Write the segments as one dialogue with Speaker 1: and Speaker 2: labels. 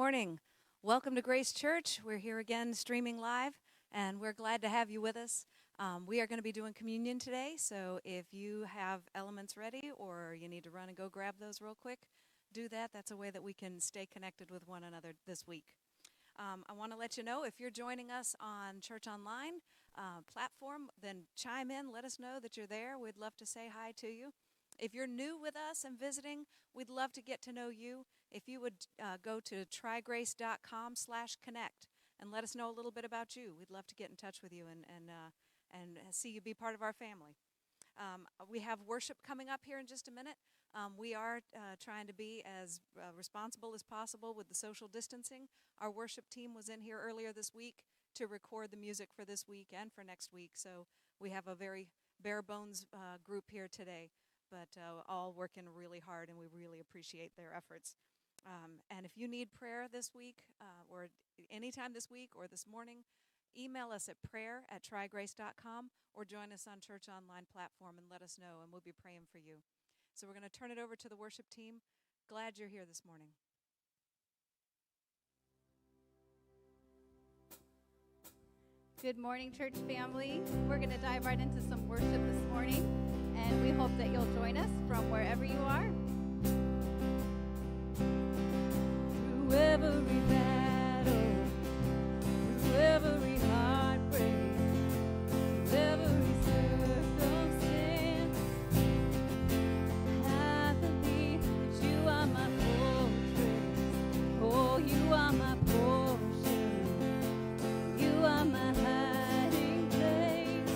Speaker 1: morning. Welcome to Grace Church. We're here again streaming live, and we're glad to have you with us. We are going to be doing communion today, so if you have elements ready or you need to run and go grab those real quick, do that. That's a way that we can stay connected with one another this week. I want to let you know if you're joining us on Church Online platform, then chime in. Let us know that you're there. We'd love to say hi to you. If you're new with us and visiting, we'd love to get to know you. If you would go to trygrace.com/connect and let us know a little bit about you. We'd love to get in touch with you and see you be part of our family. We have worship coming up here in just a minute. We are trying to be as responsible as possible with the social distancing. Our worship team was in here earlier this week to record the music for this week and for next week. So we have a very bare bones group here today, but all working really hard, and we really appreciate their efforts. And if you need prayer this week or anytime this week or this morning, email us at prayer@trygrace.com or join us on Church Online platform and let us know, and we'll be praying for you. So we're going to turn it over to the worship team. Glad you're here this morning.
Speaker 2: Good morning, church family. We're going to dive right into some worship this morning, and we hope that you'll join us from wherever you are. Through every battle, through every heartbreak, through every circumstance, I believe that you are my fortress. Oh, you are my portion. You are my hiding place.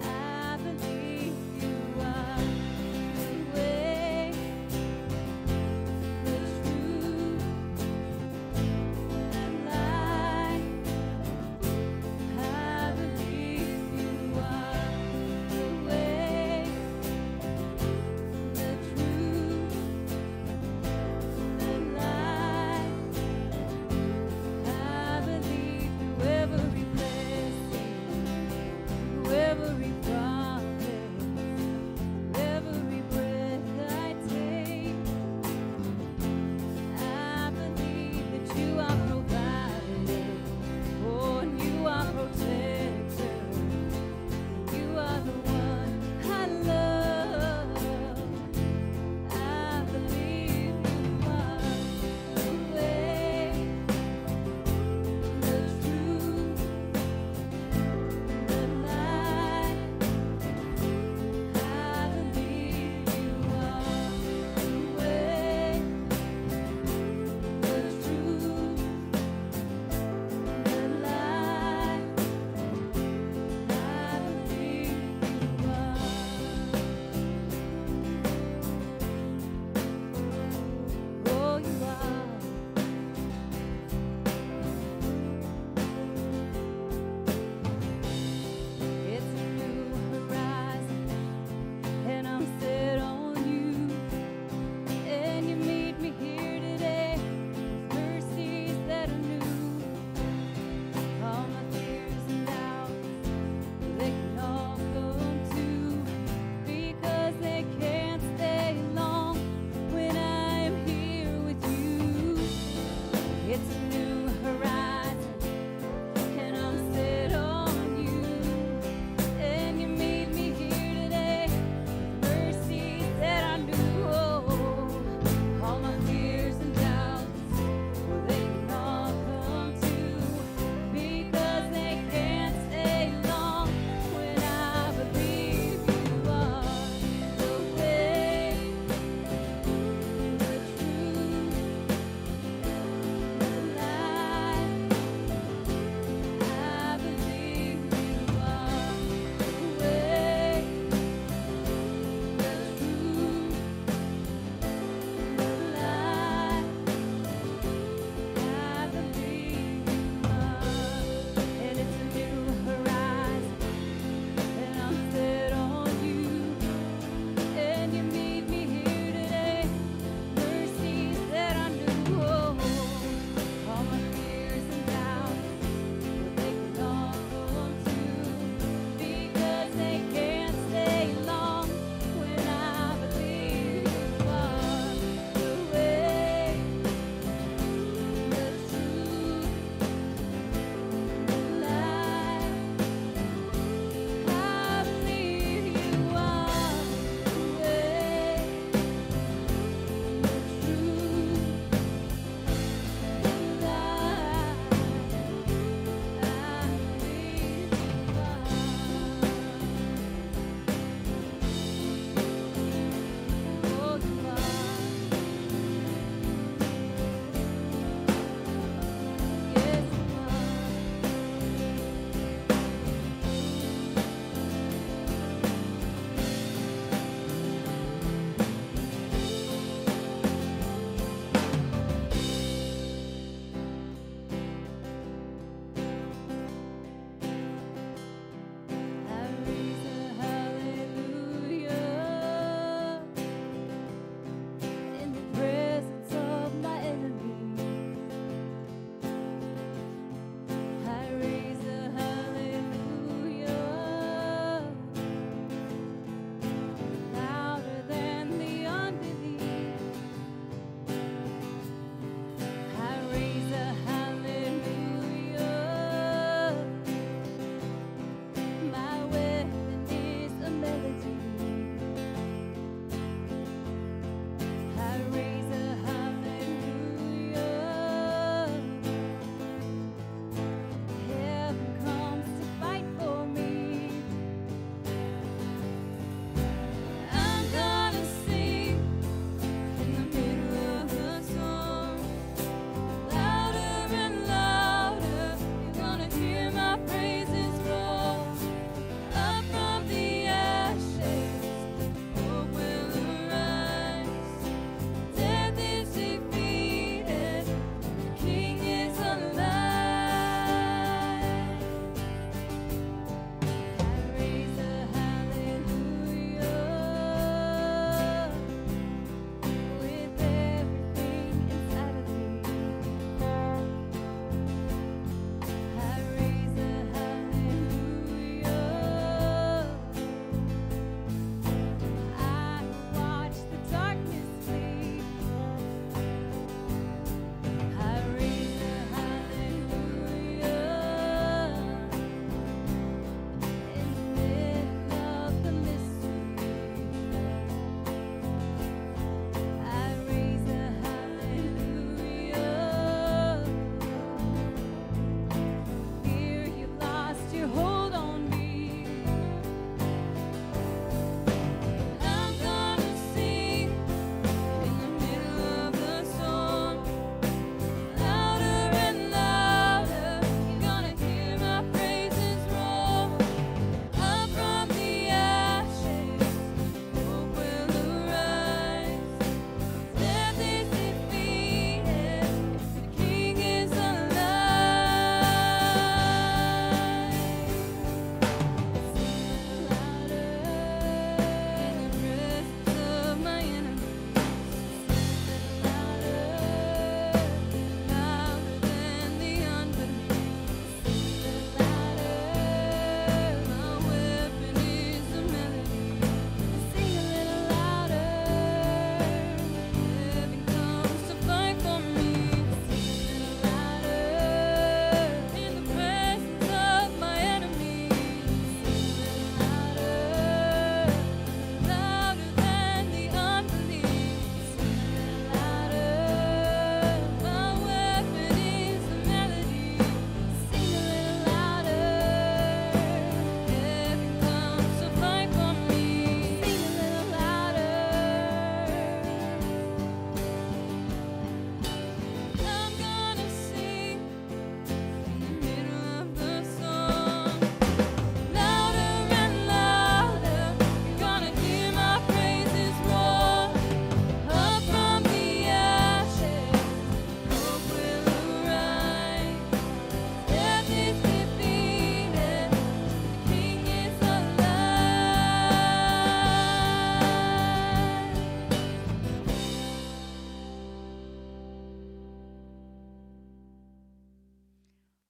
Speaker 2: I believe you are the way, the truth,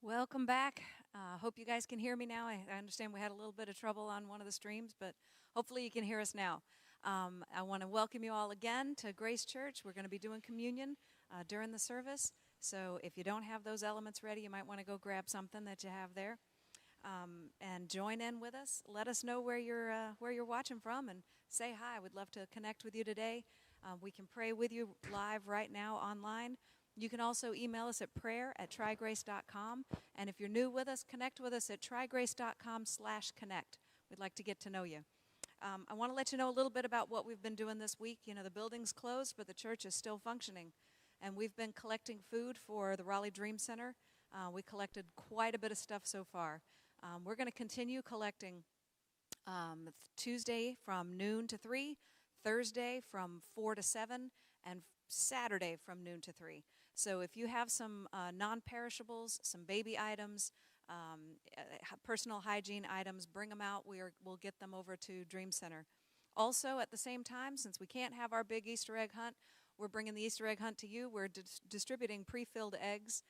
Speaker 1: Welcome back. Hope you guys can hear me now. I understand we had a little bit of trouble on one of the streams, but hopefully you can hear us now. I want to welcome you all again to Grace Church. We're going to be doing communion during the service. So if you don't have those elements ready, you might want to go grab something that you have there and join in with us. Let us know where you're watching from and say hi. We'd love to connect with you today. We can pray with you live right now online. You can also email us at prayer@trygrace.com. And if you're new with us, connect with us at trygrace.com/connect. We'd like to get to know you. I want to let you know a little bit about what we've been doing this week. You know, the building's closed, but the church is still functioning. And we've been collecting food for the Raleigh Dream Center. We collected quite a bit of stuff so far. We're going to continue collecting Tuesday from noon to 3, Thursday from 4 to 7, and Saturday from noon to 3. So if you have some non-perishables, some baby items, personal hygiene items, bring them out. We'll get them over to Dream Center. Also, at the same time, since we can't have our big Easter egg hunt, we're bringing the Easter egg hunt to you. We're distributing pre-filled eggs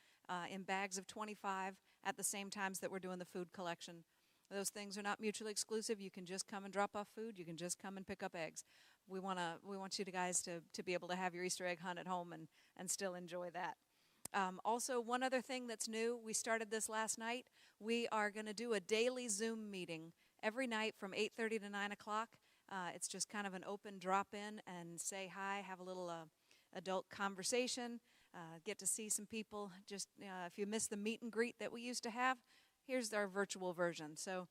Speaker 1: in bags of 25 at the same times that we're doing the food collection. Those things are not mutually exclusive. You can just come and drop off food. You can just come and pick up eggs. We want you guys to be able to have your Easter egg hunt at home and still enjoy that. Also, one other thing that's new, we started this last night. We are going to do a daily Zoom meeting every night from 8:30 to 9 o'clock. It's just kind of an open drop-in and say hi, have a little adult conversation, get to see some people. Just if you miss the meet and greet that we used to have, here's our virtual version. So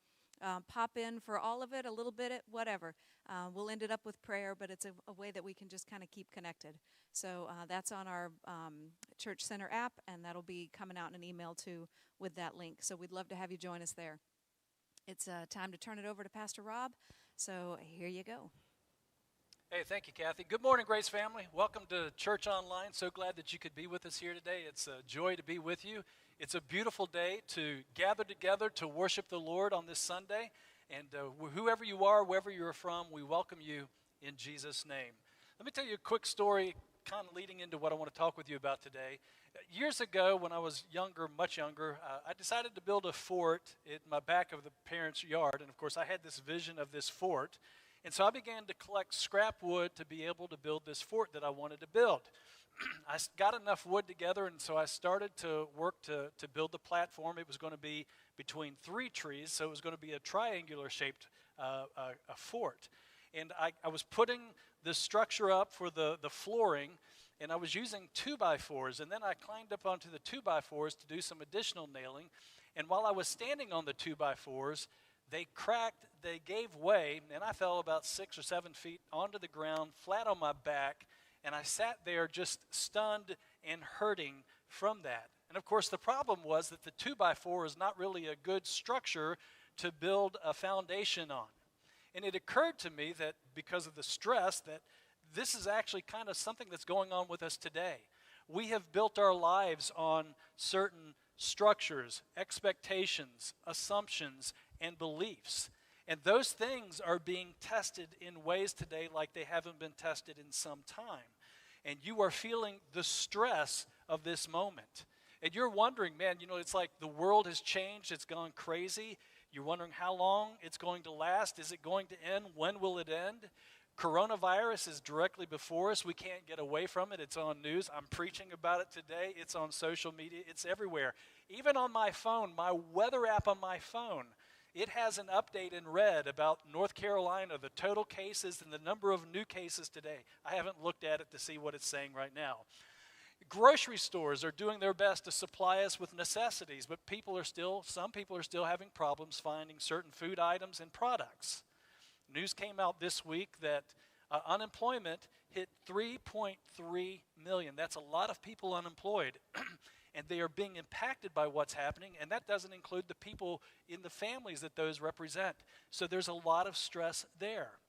Speaker 1: pop in for all of it, a little bit, whatever. We'll end it up with prayer, but it's a way that we can just kind of keep connected. So that's on our Church Center app, and that'll be coming out in an email too with that link. So we'd love to have you join us there. It's time to turn it over to Pastor Rob. So here you go.
Speaker 3: Hey, thank you, Kathy. Good morning, Grace family. Welcome to Church Online. So glad that you could be with us here today. It's a joy to be with you. It's a beautiful day to gather together to worship the Lord on this Sunday. And whoever you are, wherever you're from, we welcome you in Jesus' name. Let me tell you a quick story kind of leading into what I want to talk with you about today. Years ago, when I was younger, much younger, I decided to build a fort in my back of the parents' yard. And, of course, I had this vision of this fort. And so I began to collect scrap wood to be able to build this fort that I wanted to build. I got enough wood together, and so I started to work to build the platform. It was going to be between 3 trees, so it was going to be a triangular-shaped a fort. And I was putting the structure up for the flooring, and I was using 2x4s. And then I climbed up onto the 2x4s to do some additional nailing. And while I was standing on the 2x4s, they cracked, they gave way, and I fell about 6 or 7 feet onto the ground, flat on my back, and I sat there just stunned and hurting from that. And of course, the problem was that the 2x4 is not really a good structure to build a foundation on. And it occurred to me that because of the stress, that this is actually kind of something that's going on with us today. We have built our lives on certain structures, expectations, assumptions, and beliefs. And those things are being tested in ways today like they haven't been tested in some time. And you are feeling the stress of this moment. And you're wondering, man, it's like the world has changed. It's gone crazy. You're wondering how long it's going to last. Is it going to end? When will it end? Coronavirus is directly before us. We can't get away from it. It's on news. I'm preaching about it today. It's on social media. It's everywhere. Even on my phone, my weather app on my phone, it has an update in red about North Carolina, the total cases and the number of new cases today. I haven't looked at it to see what it's saying right now. Grocery stores are doing their best to supply us with necessities, but some people are still having problems finding certain food items and products. News came out this week that unemployment hit 3.3 million. That's a lot of people unemployed. And they are being impacted by what's happening, and that doesn't include the people in the families that those represent. So there's a lot of stress there.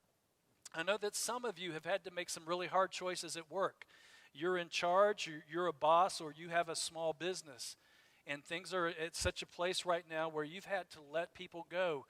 Speaker 3: I know that some of you have had to make some really hard choices at work. You're in charge, you're a boss, or you have a small business, and things are at such a place right now where you've had to let people go,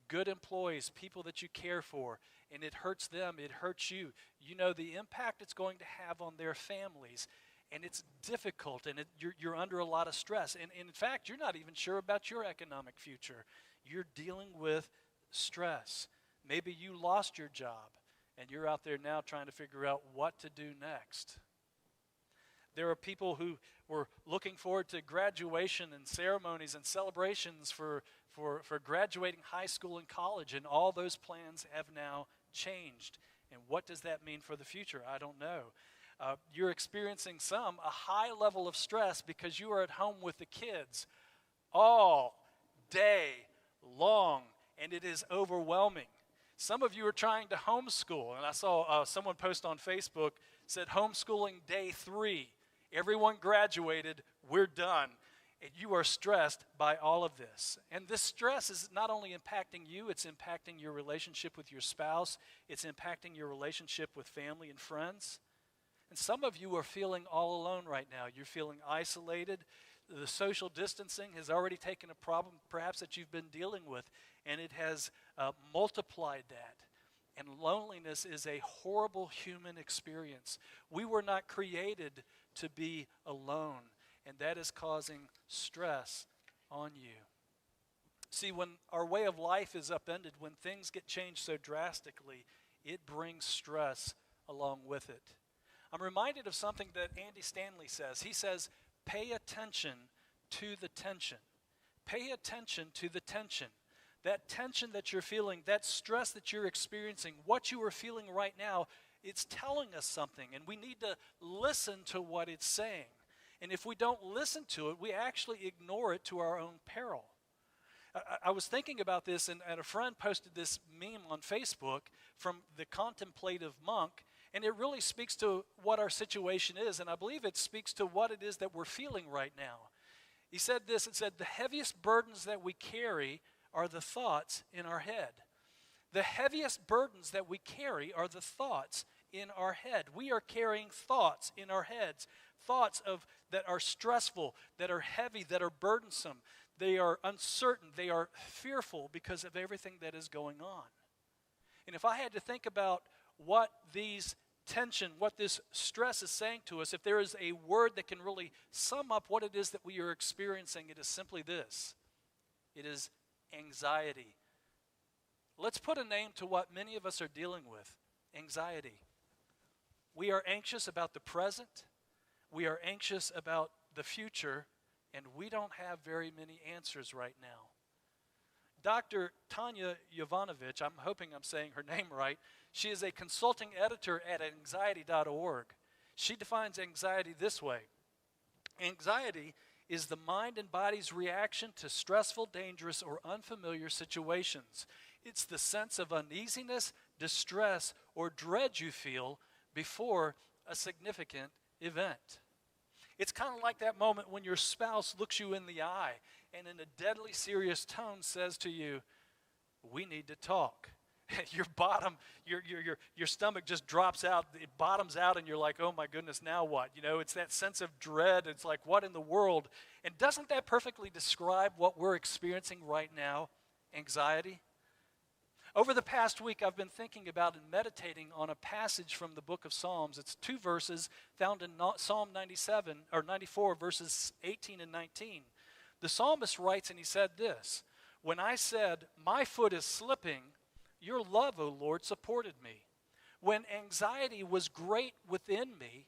Speaker 3: good employees, people that you care for, and it hurts them, it hurts you. You know the impact it's going to have on their families. and it's difficult, and you're under a lot of stress. And in fact, you're not even sure about your economic future. You're dealing with stress. Maybe you lost your job, and you're out there now trying to figure out what to do next. There are people who were looking forward to graduation and ceremonies and celebrations for graduating high school and college, and all those plans have now changed. And what does that mean for the future? I don't know. You're experiencing a high level of stress because you are at home with the kids all day long, and it is overwhelming. Some of you are trying to homeschool, and I saw someone post on Facebook, said homeschooling day 3. Everyone graduated, we're done. And you are stressed by all of this. And this stress is not only impacting you, it's impacting your relationship with your spouse, it's impacting your relationship with family and friends. And some of you are feeling all alone right now. You're feeling isolated. The social distancing has already taken a problem perhaps that you've been dealing with, and it has multiplied that. And loneliness is a horrible human experience. We were not created to be alone, and that is causing stress on you. See, when our way of life is upended, when things get changed so drastically, it brings stress along with it. I'm reminded of something that Andy Stanley says. He says, pay attention to the tension. Pay attention to the tension. That tension that you're feeling, that stress that you're experiencing, what you are feeling right now, it's telling us something, and we need to listen to what it's saying. And if we don't listen to it, we actually ignore it to our own peril. I was thinking about this, and a friend posted this meme on Facebook from the contemplative monk, and it really speaks to what our situation is, and I believe it speaks to what it is that we're feeling right now. He said this, it said, the heaviest burdens that we carry are the thoughts in our head. The heaviest burdens that we carry are the thoughts in our head. We are carrying thoughts in our heads, thoughts that are stressful, that are heavy, that are burdensome. They are uncertain, they are fearful because of everything that is going on. And if I had to think about what these tension, what this stress is saying to us, if there is a word that can really sum up what it is that we are experiencing, it is simply this. It is anxiety. Let's put a name to what many of us are dealing with, anxiety. We are anxious about the present, we are anxious about the future, and we don't have very many answers right now. Dr. Tanya Jovanovic, I'm hoping I'm saying her name right, she is a consulting editor at anxiety.org. She defines anxiety this way. Anxiety is the mind and body's reaction to stressful, dangerous, or unfamiliar situations. It's the sense of uneasiness, distress, or dread you feel before a significant event. It's kind of like that moment when your spouse looks you in the eye and in a deadly serious tone says to you, we need to talk. Your stomach just drops out, it bottoms out, and you're like, oh my goodness, now what? You know, it's that sense of dread. It's like, what in the world? And doesn't that perfectly describe what we're experiencing right now? Anxiety. Over the past week, I've been thinking about and meditating on a passage from the book of Psalms. It's 2 verses found in Psalm 94, verses 18 and 19. The psalmist writes, and he said this, when I said, my foot is slipping, your love, O Lord, supported me. When anxiety was great within me,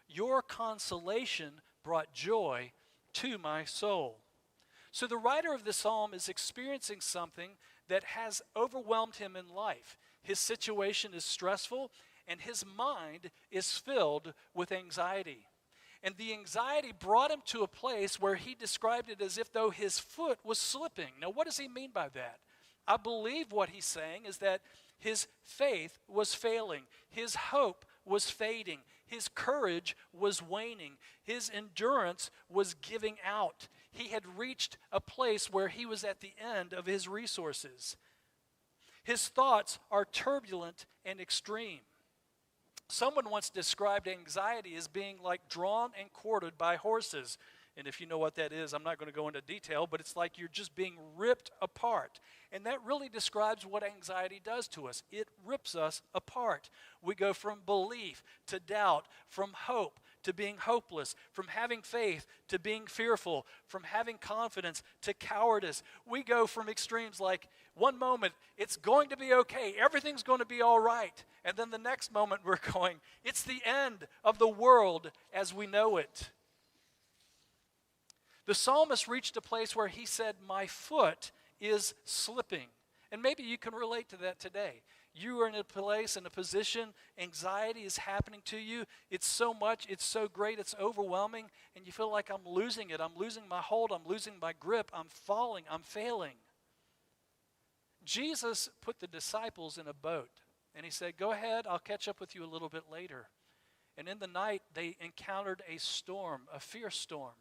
Speaker 3: your consolation brought joy to my soul. So the writer of the psalm is experiencing something that has overwhelmed him in life. His situation is stressful, and his mind is filled with anxiety. And the anxiety brought him to a place where he described it as if though his foot was slipping. Now, what does he mean by that? I believe what he's saying is that his faith was failing, his hope was fading, his courage was waning, his endurance was giving out. He had reached a place where he was at the end of his resources. His thoughts are turbulent and extreme. Someone once described anxiety as being like drawn and quartered by horses. And if you know what that is, I'm not going to go into detail, but it's like you're just being ripped apart. And that really describes what anxiety does to us. It rips us apart. We go from belief to doubt, from hope to being hopeless, from having faith to being fearful, from having confidence to cowardice. We go from extremes like one moment, it's going to be okay, everything's going to be all right. And then the next moment we're going, it's the end of the world as we know it. The psalmist reached a place where he said, my foot is slipping. And maybe you can relate to that today. You are in a place, in a position, anxiety is happening to you. It's so much, it's so great, it's overwhelming, and you feel like I'm losing it. I'm losing my hold, I'm losing my grip, I'm falling, I'm failing. Jesus put the disciples in a boat, and he said, go ahead, I'll catch up with you a little bit later. And in the night, they encountered a storm, a fierce storm.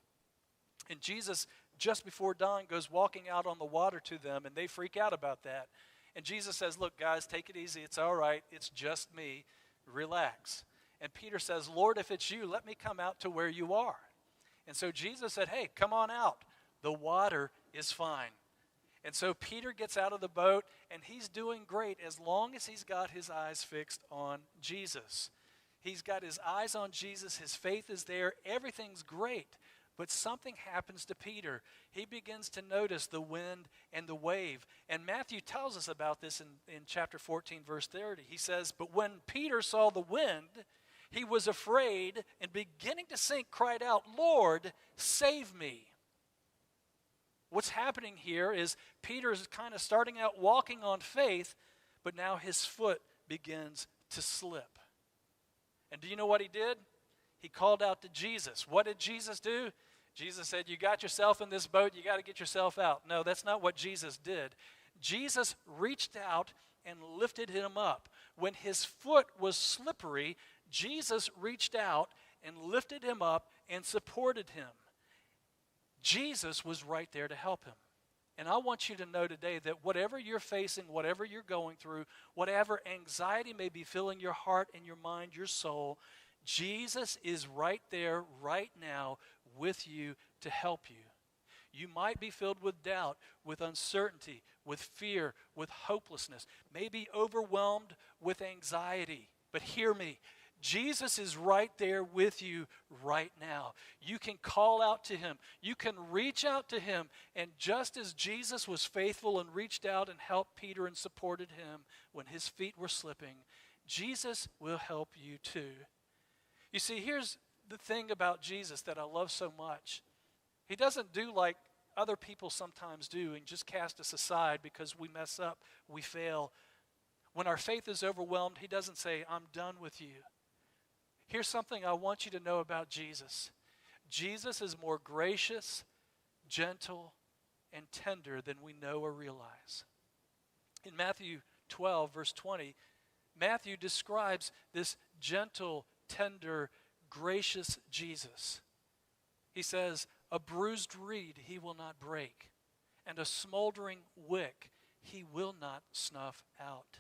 Speaker 3: And Jesus, just before dawn, goes walking out on the water to them, and they freak out about that. And Jesus says, look, guys, take it easy. It's all right. It's just me. Relax. And Peter says, Lord, if it's you, let me come out to where you are. And so Jesus said, hey, come on out. The water is fine. And so Peter gets out of the boat, and he's doing great as long as he's got his eyes fixed on Jesus. He's got his eyes on Jesus. His faith is there. Everything's great. But something happens to Peter. He begins to notice the wind and the wave. And Matthew tells us about this in chapter 14, verse 30. He says, but when Peter saw the wind, he was afraid and beginning to sink, cried out, Lord, save me. What's happening here is Peter is kind of starting out walking on faith, but now his foot begins to slip. And do you know what he did? He called out to Jesus. What did Jesus do? Jesus said, you got yourself in this boat, you got to get yourself out. No, that's not what Jesus did. Jesus reached out and lifted him up. When his foot was slippery, Jesus reached out and lifted him up and supported him. Jesus was right there to help him. And I want you to know today that whatever you're facing, whatever you're going through, whatever anxiety may be filling your heart and your mind, your soul, Jesus is right there, right now, with you to help you. You might be filled with doubt, with uncertainty, with fear, with hopelessness, maybe overwhelmed with anxiety. But hear me, Jesus is right there with you right now. You can call out to him. You can reach out to him. And just as Jesus was faithful and reached out and helped Peter and supported him when his feet were slipping, Jesus will help you too. You see, here's the thing about Jesus that I love so much. He doesn't do like other people sometimes do and just cast us aside because we mess up, we fail. When our faith is overwhelmed, he doesn't say, I'm done with you. Here's something I want you to know about Jesus. Jesus is more gracious, gentle, and tender than we know or realize. In Matthew 12, verse 20, Matthew describes this gentle, tender, gracious Jesus. He says, a bruised reed he will not break, and a smoldering wick he will not snuff out.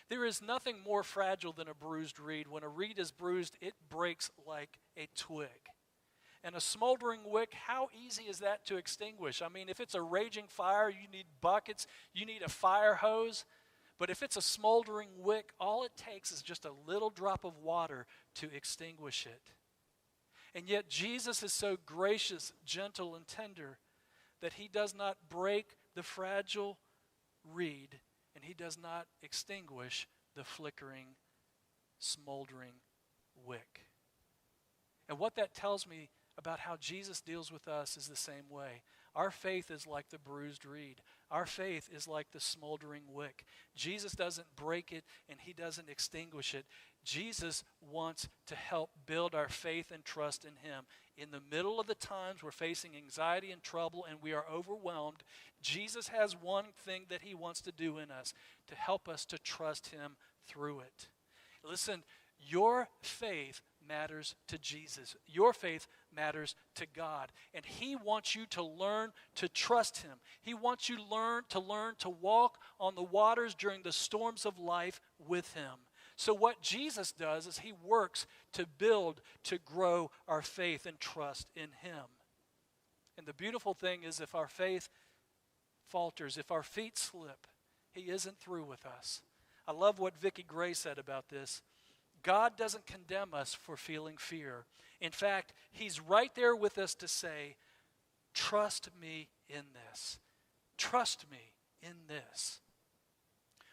Speaker 3: There is nothing more fragile than a bruised reed. When a reed is bruised, it breaks like a twig. And a smoldering wick, how easy is that to extinguish? I mean, if it's a raging fire, you need buckets, you need a fire hose. But if it's a smoldering wick, all it takes is just a little drop of water to extinguish it. And yet Jesus is so gracious, gentle, and tender that he does not break the fragile reed, and he does not extinguish the flickering, smoldering wick. And what that tells me about how Jesus deals with us is the same way. Our faith is like the bruised reed. Our faith is like the smoldering wick. Jesus doesn't break it and he doesn't extinguish it. Jesus wants to help build our faith and trust in him. In the middle of the times we're facing anxiety and trouble and we are overwhelmed, Jesus has one thing that he wants to do in us, to help us to trust him through it. Listen, your faith matters to Jesus. Your faith matters to God. And he wants you to learn to trust him. He wants you to learn to walk on the waters during the storms of life with him. So what Jesus does is he works to build, to grow our faith and trust in him. And the beautiful thing is if our faith falters, if our feet slip, he isn't through with us. I love what Vicki Gray said about this. God doesn't condemn us for feeling fear. In fact, he's right there with us to say, trust me in this. Trust me in this.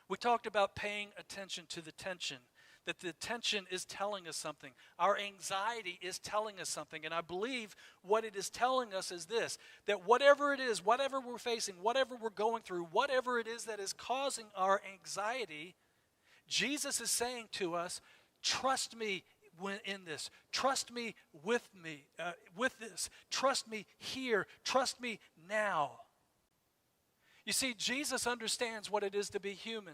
Speaker 3: We talked about paying attention to the tension, that the tension is telling us something. Our anxiety is telling us something. And I believe what it is telling us is this, that whatever it is, whatever we're facing, whatever we're going through, whatever it is that is causing our anxiety, Jesus is saying to us, trust me in this. Trust me with this. Trust me here. Trust me now. You see, Jesus understands what it is to be human.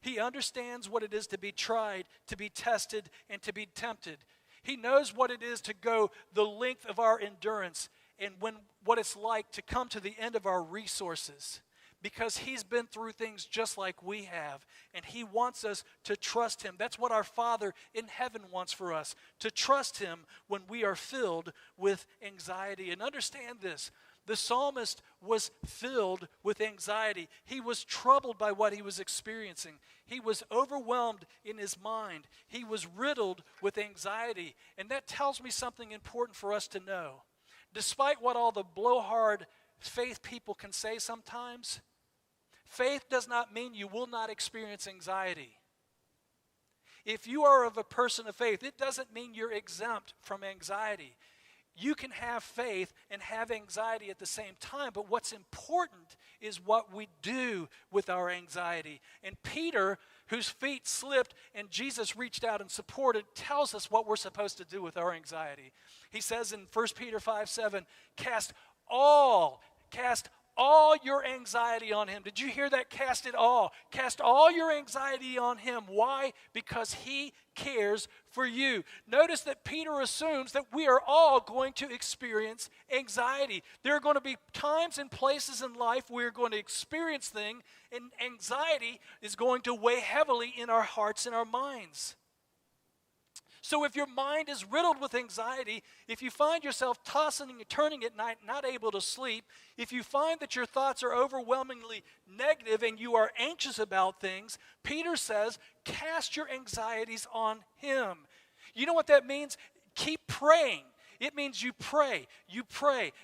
Speaker 3: He understands what it is to be tried, to be tested, and to be tempted. He knows what it is to go the length of our endurance and what it's like to come to the end of our resources, because he's been through things just like we have, and he wants us to trust him. That's what our Father in heaven wants for us, to trust him when we are filled with anxiety. And understand this, the psalmist was filled with anxiety. He was troubled by what he was experiencing. He was overwhelmed in his mind. He was riddled with anxiety. And that tells me something important for us to know. Despite what all the blowhard faith people can say sometimes, faith does not mean you will not experience anxiety. If you are of a person of faith, it doesn't mean you're exempt from anxiety. You can have faith and have anxiety at the same time, but what's important is what we do with our anxiety. And Peter, whose feet slipped and Jesus reached out and supported, tells us what we're supposed to do with our anxiety. He says in 1 Peter 5:7, cast all your anxiety on him. Did you hear that? Cast it all. Cast all your anxiety on him. Why? Because he cares for you. Notice that Peter assumes that we are all going to experience anxiety. There are going to be times and places in life where we're going to experience things, and anxiety is going to weigh heavily in our hearts and our minds. So if your mind is riddled with anxiety, if you find yourself tossing and turning at night, not able to sleep, if you find that your thoughts are overwhelmingly negative and you are anxious about things, Peter says, cast your anxieties on him. You know what that means? Keep praying. It means you pray,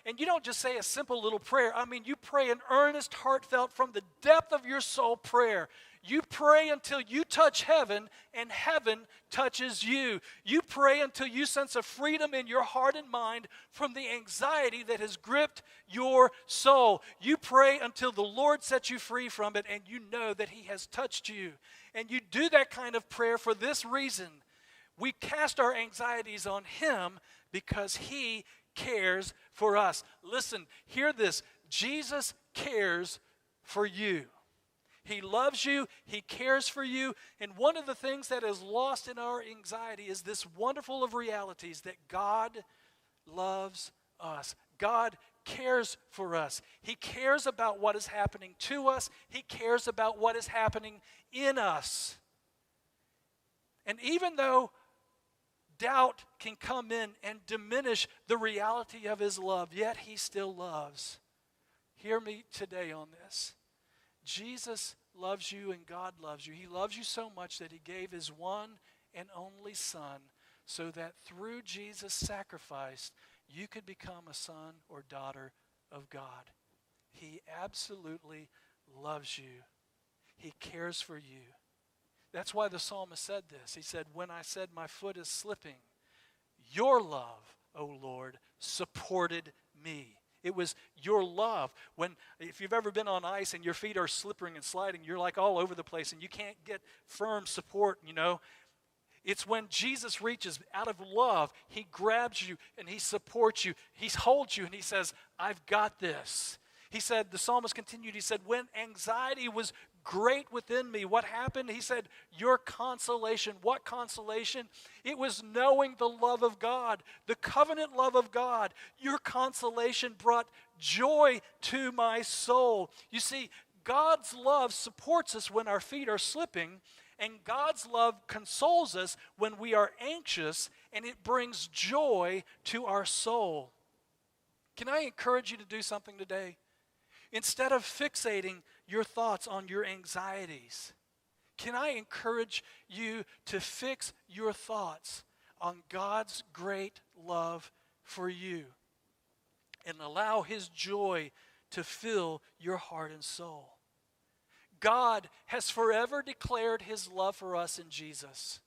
Speaker 3: and you don't just say a simple little prayer. I mean, you pray an earnest, heartfelt, from the depth of your soul prayer. You pray until you touch heaven and heaven touches you. You pray until you sense a freedom in your heart and mind from the anxiety that has gripped your soul. You pray until the Lord sets you free from it and you know that he has touched you. And you do that kind of prayer for this reason. We cast our anxieties on him because he cares for us. Listen, hear this. Jesus cares for you. He loves you. He cares for you. And one of the things that is lost in our anxiety is this wonderful of realities that God loves us. God cares for us. He cares about what is happening to us. He cares about what is happening in us. And even though doubt can come in and diminish the reality of his love, yet he still loves. Hear me today on this. Jesus loves you and God loves you. He loves you so much that he gave his one and only Son so that through Jesus' sacrifice, you could become a son or daughter of God. He absolutely loves you. He cares for you. That's why the psalmist said this. He said, when I said my foot is slipping, your love, O Lord, supported me. It was your love. If you've ever been on ice and your feet are slipping and sliding, you're like all over the place and you can't get firm support, you know. It's when Jesus reaches out of love, he grabs you and he supports you. He holds you and he says, I've got this. He said, the psalmist continued, he said, when anxiety was great within me, what happened? He said, your consolation. What consolation? It was knowing the love of God, the covenant love of God. Your consolation brought joy to my soul. You see, God's love supports us when our feet are slipping, and God's love consoles us when we are anxious, and it brings joy to our soul. Can I encourage you to do something today? Instead of fixating your thoughts on your anxieties, can I encourage you to fix your thoughts on God's great love for you and allow his joy to fill your heart and soul. God has forever declared his love for us in Jesus.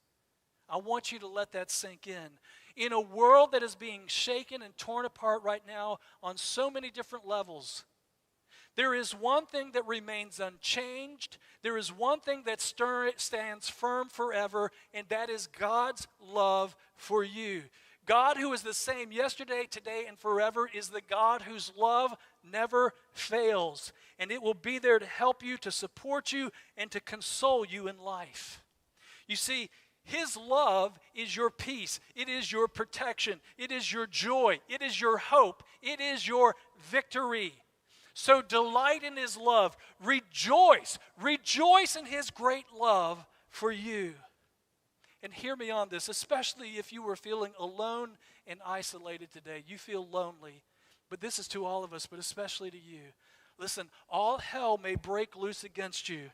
Speaker 3: I want you to let that sink in. In a world that is being shaken and torn apart right now on so many different levels, there is one thing that remains unchanged. There is one thing that stands firm forever, and that is God's love for you. God, who is the same yesterday, today, and forever, is the God whose love never fails. And it will be there to help you, to support you, and to console you in life. You see, his love is your peace. It is your protection. It is your joy. It is your hope. It is your victory. So delight in his love. Rejoice. Rejoice in his great love for you. And hear me on this, especially if you were feeling alone and isolated today. You feel lonely. But this is to all of us, but especially to you. Listen, all hell may break loose against you,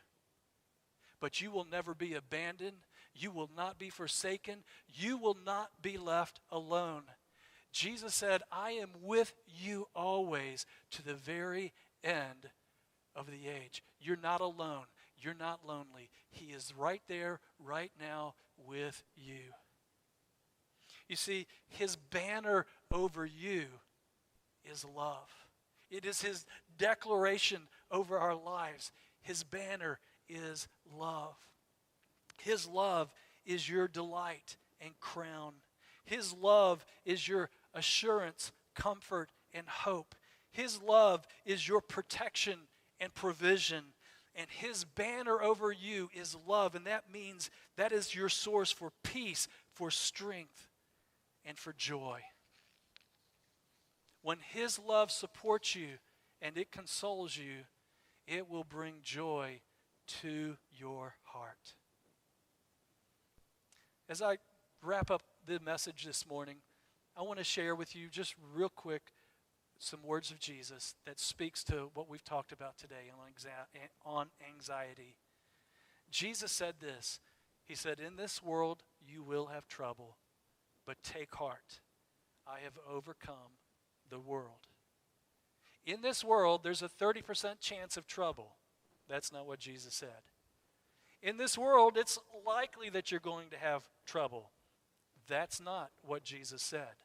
Speaker 3: but you will never be abandoned. You will not be forsaken. You will not be left alone. Jesus said, I am with you always to the very end of the age. You're not alone. You're not lonely. He is right there, right now with you. You see, his banner over you is love. It is his declaration over our lives. His banner is love. His love is your delight and crown. His love is your assurance, comfort, and hope. His love is your protection and provision. And his banner over you is love. And that means that is your source for peace, for strength, and for joy. When his love supports you and it consoles you, it will bring joy to your heart. As I wrap up the message this morning, I want to share with you just real quick some words of Jesus that speaks to what we've talked about today on anxiety. Jesus said this. He said, in this world you will have trouble, but take heart. I have overcome the world. In this world, there's a 30% chance of trouble. That's not what Jesus said. In this world, it's likely that you're going to have trouble. That's not what Jesus said.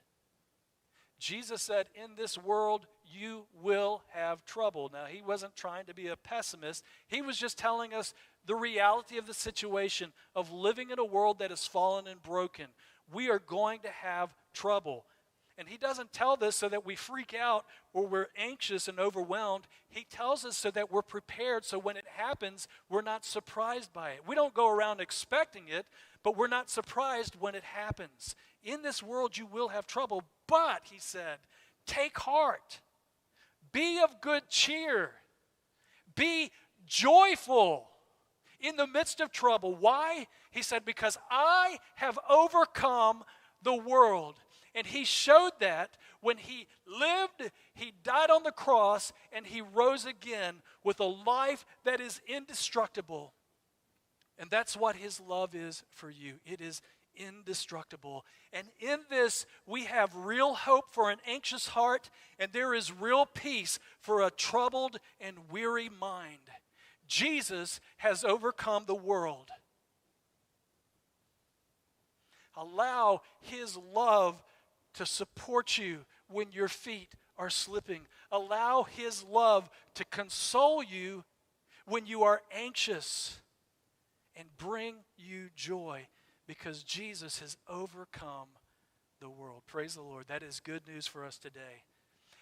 Speaker 3: Jesus said, in this world, you will have trouble. Now, he wasn't trying to be a pessimist. He was just telling us the reality of the situation of living in a world that is fallen and broken. We are going to have trouble. And he doesn't tell this so that we freak out or we're anxious and overwhelmed. He tells us so that we're prepared, so when it happens, we're not surprised by it. We don't go around expecting it, but we're not surprised when it happens. In this world you will have trouble, but, he said, take heart. Be of good cheer. Be joyful in the midst of trouble. Why? He said, because I have overcome the world. And he showed that when he lived, he died on the cross, and he rose again with a life that is indestructible. And that's what his love is for you. It is indestructible. And in this, we have real hope for an anxious heart, and there is real peace for a troubled and weary mind. Jesus has overcome the world. Allow his love to support you when your feet are slipping. Allow his love to console you when you are anxious and bring you joy because Jesus has overcome the world. Praise the Lord. That is good news for us today.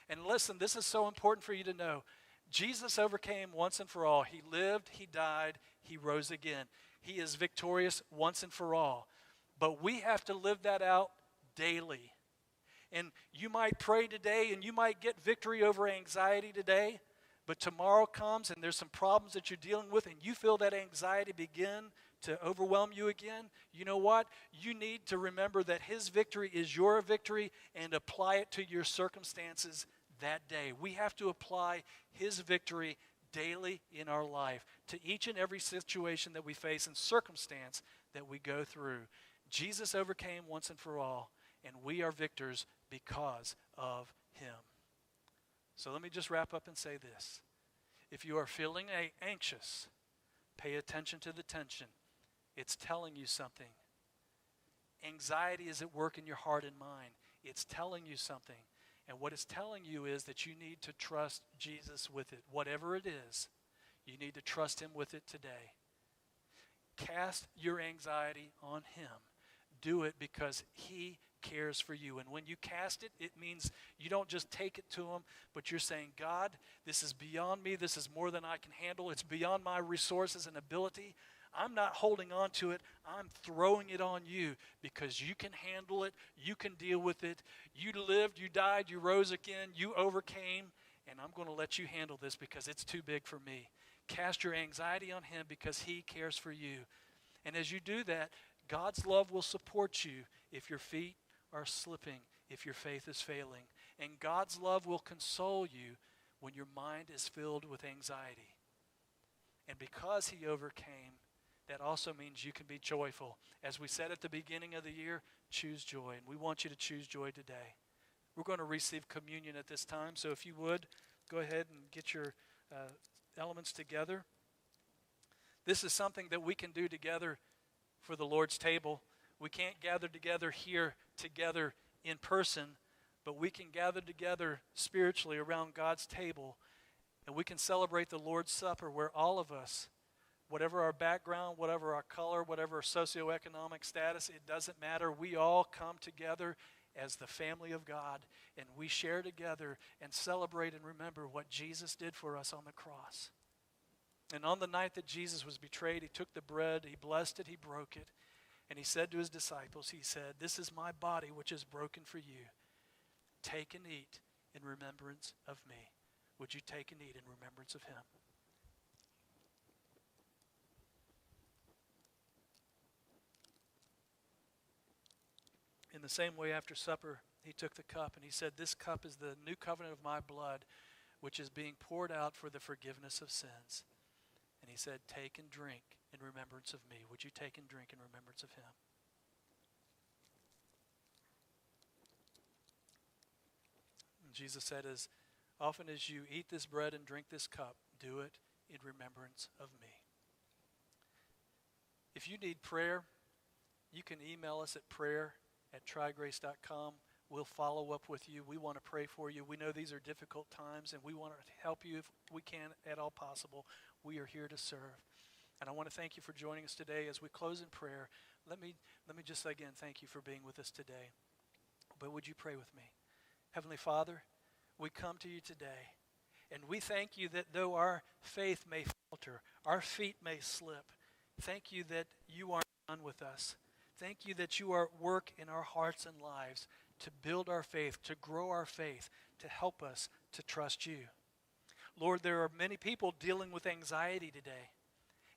Speaker 3: And listen, this is so important for you to know. Jesus overcame once and for all. He lived, he died, he rose again. He is victorious once and for all. But we have to live that out daily. And you might pray today and you might get victory over anxiety today, but tomorrow comes and there's some problems that you're dealing with and you feel that anxiety begin to overwhelm you again. You know what? You need to remember that his victory is your victory and apply it to your circumstances that day. We have to apply his victory daily in our life to each and every situation that we face and circumstance that we go through. Jesus overcame once and for all, and we are victors because of him. So let me just wrap up and say this. If you are feeling anxious, pay attention to the tension. It's telling you something. Anxiety is at work in your heart and mind. It's telling you something. And what it's telling you is that you need to trust Jesus with it. Whatever it is, you need to trust him with it today. Cast your anxiety on him. Do it because he cares for you. And when you cast it, it means you don't just take it to him, but you're saying, God, this is beyond me. This is more than I can handle. It's beyond my resources and ability. I'm not holding on to it. I'm throwing it on you because you can handle it. You can deal with it. You lived, you died, you rose again, you overcame, and I'm going to let you handle this because it's too big for me. Cast your anxiety on him because he cares for you. And as you do that, God's love will support you if your feet are slipping, if your faith is failing. And God's love will console you when your mind is filled with anxiety. And because he overcame, that also means you can be joyful. As we said at the beginning of the year, choose joy. And we want you to choose joy today. We're going to receive communion at this time. So if you would, go ahead and get your elements together. This is something that we can do together for the Lord's table. We can't gather together here together in person, but we can gather together spiritually around God's table, and we can celebrate the Lord's Supper where all of us, whatever our background, whatever our color, whatever our socioeconomic status, it doesn't matter. We all come together as the family of God, and we share together and celebrate and remember what Jesus did for us on the cross. And on the night that Jesus was betrayed, he took the bread, he blessed it, he broke it, and he said to his disciples, he said, "This is my body which is broken for you. Take and eat in remembrance of me." Would you take and eat in remembrance of him? In the same way, after supper, he took the cup and he said, "This cup is the new covenant of my blood, which is being poured out for the forgiveness of sins." And he said, "Take and drink in remembrance of me." Would you take and drink in remembrance of him? And Jesus said, "As often as you eat this bread and drink this cup, do it in remembrance of me." If you need prayer, you can email us at prayer@trygrace.com. We'll follow up with you. We want to pray for you. We know these are difficult times, and we want to help you if we can at all possible. We are here to serve. And I want to thank you for joining us today. As we close in prayer, let me just again thank you for being with us today. But would you pray with me? Heavenly Father, we come to you today, and we thank you that though our faith may falter, our feet may slip, thank you that you are done with us. Thank you that you are at work in our hearts and lives to build our faith, to grow our faith, to help us to trust you. Lord, there are many people dealing with anxiety today,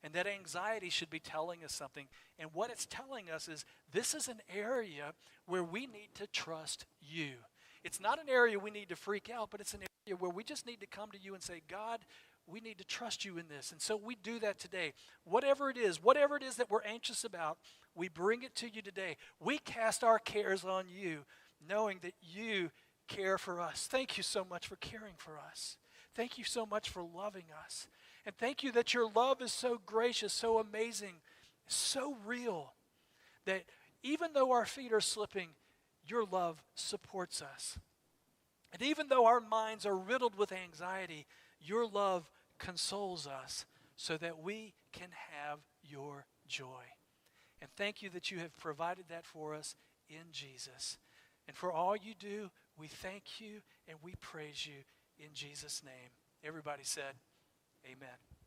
Speaker 3: and that anxiety should be telling us something. And what it's telling us is this is an area where we need to trust you. It's not an area we need to freak out, but it's an area where we just need to come to you and say, God, we need to trust you in this. And so we do that today. Whatever it is that we're anxious about, we bring it to you today. We cast our cares on you, knowing that you care for us. Thank you so much for caring for us. Thank you so much for loving us. And thank you that your love is so gracious, so amazing, so real, that even though our feet are slipping, your love supports us. And even though our minds are riddled with anxiety, your love consoles us so that we can have your joy. And thank you that you have provided that for us in Jesus. And for all you do, we thank you and we praise you in Jesus' name. Everybody said, amen.